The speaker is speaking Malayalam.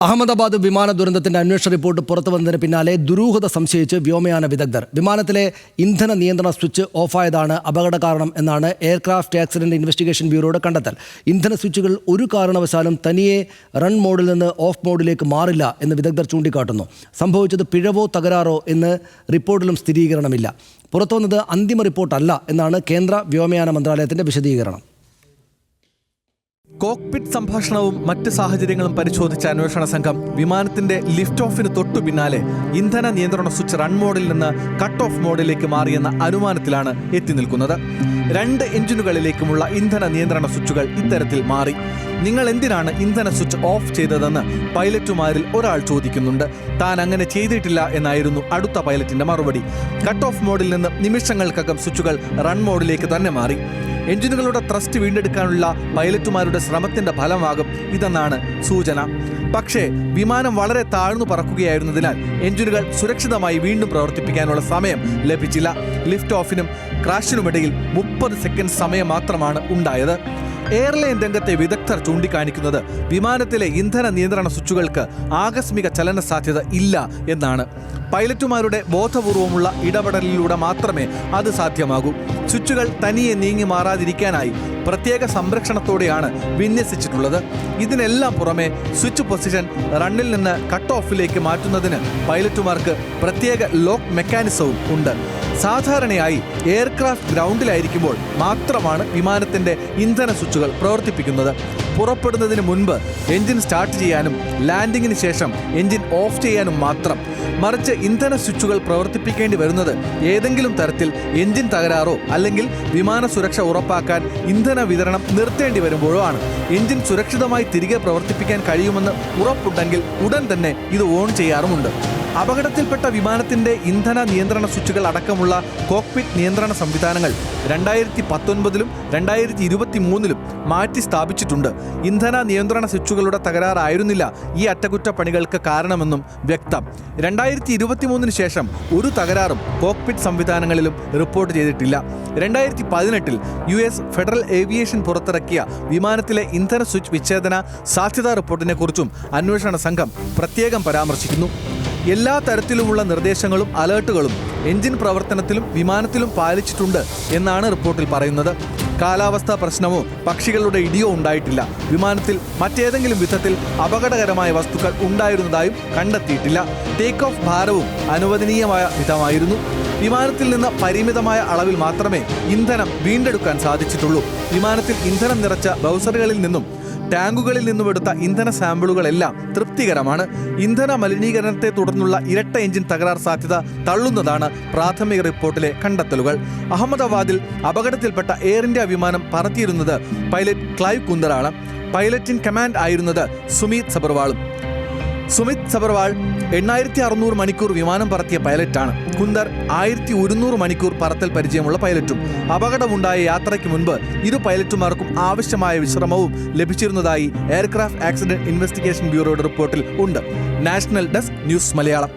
അഹമ്മദാബാദ് വിമാന ദുരന്തത്തിന്റെ അന്വേഷണ റിപ്പോർട്ട് പുറത്തു വന്നതിന് പിന്നാലെ ദുരൂഹത സംശയിച്ച് വ്യോമയാന വിദഗ്ധർ വിമാനത്തിലെ ഇന്ധന നിയന്ത്രണ സ്വിച്ച് ഓഫായതാണ് അപകട കാരണം എന്നാണ് എയർക്രാഫ്റ്റ് ആക്സിഡന്റ് ഇൻവെസ്റ്റിഗേഷൻ ബ്യൂറോയുടെ കണ്ടെത്തൽ. ഇന്ധന സ്വിച്ചുകൾ ഒരു കാരണവശാലും തനിയെ റൺ മോഡിൽ നിന്ന് ഓഫ് മോഡിലേക്ക് മാറില്ല എന്ന് വിദഗ്ധർ ചൂണ്ടിക്കാട്ടുന്നു. സംഭവിച്ചത് പിഴവോ തകരാറോ എന്ന് റിപ്പോർട്ടിലും സ്ഥിരീകരണമില്ല. പുറത്തുവന്നത് അന്തിമ റിപ്പോർട്ടല്ല എന്നാണ് കേന്ദ്ര വ്യോമയാന മന്ത്രാലയത്തിന്റെ വിശദീകരണം. കോക്പിറ്റ് സംഭാഷണവും മറ്റ് സാഹചര്യങ്ങളും പരിശോധിച്ച അന്വേഷണ സംഘം വിമാനത്തിന്റെ ലിഫ്റ്റ് ഓഫിന് തൊട്ടു പിന്നാലെ ഇന്ധന നിയന്ത്രണ സ്വിച്ച് റൺ മോഡിൽ നിന്ന് കട്ട് ഓഫ് മോഡിലേക്ക് മാറിയെന്ന അനുമാനത്തിലാണ് എത്തി നിൽക്കുന്നത്. 2 എഞ്ചിനുകളിലേക്കുമുള്ള ഇന്ധന നിയന്ത്രണ സ്വിച്ചുകൾ ഇത്തരത്തിൽ മാറി. നിങ്ങൾ എന്തിനാണ് ഇന്ധന സ്വിച്ച് ഓഫ് ചെയ്തതെന്ന് പൈലറ്റുമാരിൽ ഒരാൾ ചോദിക്കുന്നുണ്ട്. താൻ അങ്ങനെ ചെയ്തിട്ടില്ല എന്നായിരുന്നു അടുത്ത പൈലറ്റിന്റെ മറുപടി. കട്ട് ഓഫ് മോഡിൽ നിന്ന് നിമിഷങ്ങൾക്കകം സ്വിച്ചുകൾ റൺ മോഡിലേക്ക് തന്നെ മാറി. എഞ്ചിനുകളുടെ ത്രസ്റ്റ് വീണ്ടെടുക്കാനുള്ള പൈലറ്റുമാരുടെ ശ്രമത്തിന്റെ ഫലമാകും ഇതെന്നാണ് സൂചന. പക്ഷേ വിമാനം വളരെ താഴ്ന്നു പറക്കുകയായിരുന്നതിനാൽ എഞ്ചിനുകൾ സുരക്ഷിതമായി വീണ്ടും പ്രവർത്തിപ്പിക്കാനുള്ള സമയം ലഭിച്ചില്ല. ലിഫ്റ്റ് ഓഫിനും ക്രാഷിനുമിടയിൽ 30 സെക്കൻഡ് സമയം മാത്രമാണ് ഉണ്ടായത്. എയർലൈൻ രംഗത്തെ വിദഗ്ധർ ചൂണ്ടിക്കാണിക്കുന്നത് വിമാനത്തിലെ ഇന്ധന നിയന്ത്രണ സ്വിച്ചുകൾക്ക് ആകസ്മിക ചലന സാധ്യത ഇല്ല എന്നാണ്. പൈലറ്റുമാരുടെ ബോധപൂർവമുള്ള ഇടപെടലിലൂടെ മാത്രമേ അത് സാധ്യമാകൂ. സ്വിച്ചുകൾ തനിയെ നീങ്ങി മാറാതിരിക്കാനായി പ്രത്യേക സംരക്ഷണത്തോടെയാണ് വിന്യസിച്ചിട്ടുള്ളത്. ഇതിനെല്ലാം പുറമെ സ്വിച്ച് പൊസിഷൻ റണ്ണിൽ നിന്ന് കട്ട് ഓഫിലേക്ക് മാറ്റുന്നതിന് പൈലറ്റുമാർക്ക് പ്രത്യേക ലോക്ക് മെക്കാനിസവും ഉണ്ട്. സാധാരണയായി എയർക്രാഫ്റ്റ് ഗ്രൗണ്ടിലായിരിക്കുമ്പോൾ മാത്രമാണ് വിമാനത്തിന്റെ ഇന്ധന സ്വിച്ചുകൾ പ്രവർത്തിപ്പിക്കുന്നത്. പുറപ്പെടുന്നതിന് മുൻപ് എഞ്ചിൻ സ്റ്റാർട്ട് ചെയ്യാനും ലാൻഡിങ്ങിന് ശേഷം എഞ്ചിൻ ഓഫ് ചെയ്യാനും മാത്രം. മറിച്ച് ഇന്ധന സ്വിച്ചുകൾ പ്രവർത്തിപ്പിക്കേണ്ടി വരുന്നത് ഏതെങ്കിലും തരത്തിൽ എഞ്ചിൻ തകരാറോ അല്ലെങ്കിൽ വിമാന സുരക്ഷ ഉറപ്പാക്കാൻ ഇന്ധന വിതരണം നിർത്തേണ്ടി വരുമ്പോഴോ ആണ്. എഞ്ചിൻ സുരക്ഷിതമായി തിരികെ പ്രവർത്തിപ്പിക്കാൻ കഴിയുമെന്ന് ഉറപ്പുണ്ടെങ്കിൽ ഉടൻ തന്നെ ഇത് ഓൺ ചെയ്യാറുമുണ്ട്. അപകടത്തിൽപ്പെട്ട വിമാനത്തിന്റെ ഇന്ധന നിയന്ത്രണ സ്വിച്ചുകൾ അടക്കമുള്ള കോക്പിറ്റ് നിയന്ത്രണ സംവിധാനങ്ങൾ 2019-ലും 2023-ലും മാറ്റി സ്ഥാപിച്ചിട്ടുണ്ട്. ഇന്ധന നിയന്ത്രണ സ്വിച്ചുകളുടെ തകരാറായിരുന്നില്ല ഈ അറ്റകുറ്റപ്പണികൾക്ക് കാരണമെന്നും വ്യക്തം. 2023-ന് ശേഷം ഒരു തകരാറും കോക്പിറ്റ് സംവിധാനങ്ങളിലും റിപ്പോർട്ട് ചെയ്തിട്ടില്ല. 2018-ൽ US ഫെഡറൽ ഏവിയേഷൻ പുറത്തിറക്കിയ വിമാനത്തിലെ ഇന്ധന സ്വിച്ച് വിച്ഛേദന സാധ്യതാ റിപ്പോർട്ടിനെ കുറിച്ചും അന്വേഷണ സംഘം പ്രത്യേകം പരാമർശിക്കുന്നു. എല്ലാ തരത്തിലുമുള്ള നിർദ്ദേശങ്ങളും അലേർട്ടുകളും എഞ്ചിൻ പ്രവർത്തനത്തിലും വിമാനത്തിലും പാലിച്ചിട്ടുണ്ട് എന്നാണ് റിപ്പോർട്ടിൽ പറയുന്നത്. കാലാവസ്ഥാ പ്രശ്നമോ പക്ഷികളുടെ ഇടിയോ ഉണ്ടായിട്ടില്ല. വിമാനത്തിൽ മറ്റേതെങ്കിലും വിധത്തിൽ അപകടകരമായ വസ്തുക്കൾ ഉണ്ടായിരുന്നതായും കണ്ടെത്തിയിട്ടില്ല. ടേക്ക് ഓഫ് ഭാരവും അനുവദനീയമായ വിധമായിരുന്നു. വിമാനത്തിൽ നിന്ന് പരിമിതമായ അളവിൽ മാത്രമേ ഇന്ധനം വീണ്ടെടുക്കാൻ സാധിച്ചിട്ടുള്ളൂ. വിമാനത്തിൽ ഇന്ധനം നിറച്ച ബൗസറുകളിൽ നിന്നും ടാങ്കുകളിൽ നിന്നും എടുത്ത ഇന്ധന സാമ്പിളുകളെല്ലാം തൃപ്തികരമാണ്. ഇന്ധന മലിനീകരണത്തെ തുടർന്നുള്ള ഇരട്ട എഞ്ചിൻ തകരാർ സാധ്യത തള്ളുന്നതാണ് പ്രാഥമിക റിപ്പോർട്ടിലെ കണ്ടെത്തലുകൾ. അഹമ്മദാബാദിൽ അപകടത്തിൽപ്പെട്ട എയർ ഇന്ത്യ വിമാനം പറത്തിയിരുന്നത് പൈലറ്റ് ക്ലൈവ് കുന്ദറാണ്. പൈലറ്റ് ഇൻ കമാൻഡ് ആയിരുന്നത് സുമിത് സബർവാളും. സുമിത് സബർവാൾ 8600 മണിക്കൂർ വിമാനം പറത്തിയ പൈലറ്റാണ്. കുന്ദർ 1100 മണിക്കൂർ പറത്തൽ പരിചയമുള്ള പൈലറ്റും. അപകടമുണ്ടായ യാത്രയ്ക്ക് മുൻപ് ഇരു പൈലറ്റുമാർക്കും ആവശ്യമായ വിശ്രമവും ലഭിച്ചിരുന്നതായി എയർക്രാഫ്റ്റ് ആക്സിഡന്റ് ഇൻവെസ്റ്റിഗേഷൻ ബ്യൂറോയുടെ റിപ്പോർട്ടിൽ ഉണ്ട്. National desk news Malayalam.